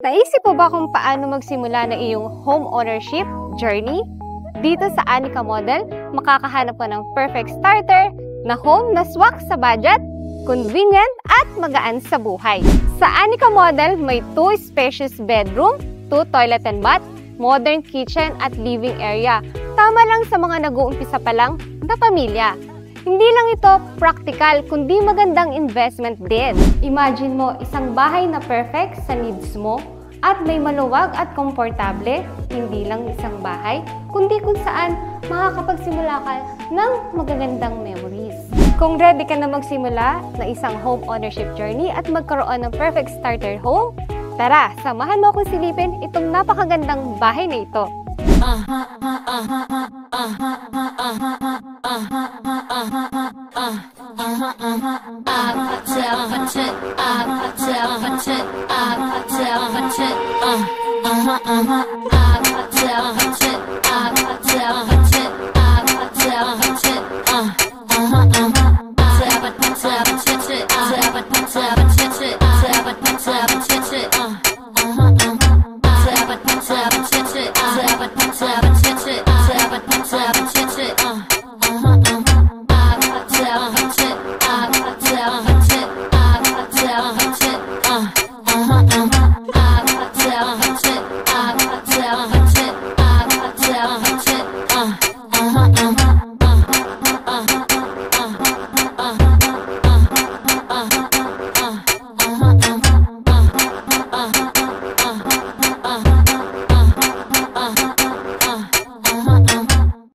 Naisip mo ba kung paano magsimula na iyong home ownership journey? Dito sa Anika Model, makakahanap ka ng perfect starter na home na swak sa budget, convenient at magaan sa buhay. Sa Anika Model, may 2 spacious bedroom, 2 toilet and bath, modern kitchen at living area. Tama lang sa mga nag-uumpisa pa lang na pamilya. Hindi lang ito practical, kundi magandang investment din. Imagine mo isang bahay na perfect sa needs mo at may maluwag at komportable. Hindi lang isang bahay, kundi kung saan makakapagsimula ka ng magagandang memories. Kung ready ka na magsimula na isang home ownership journey at magkaroon ng perfect starter home, tara, samahan mo akong silipin itong napakagandang bahay na ito.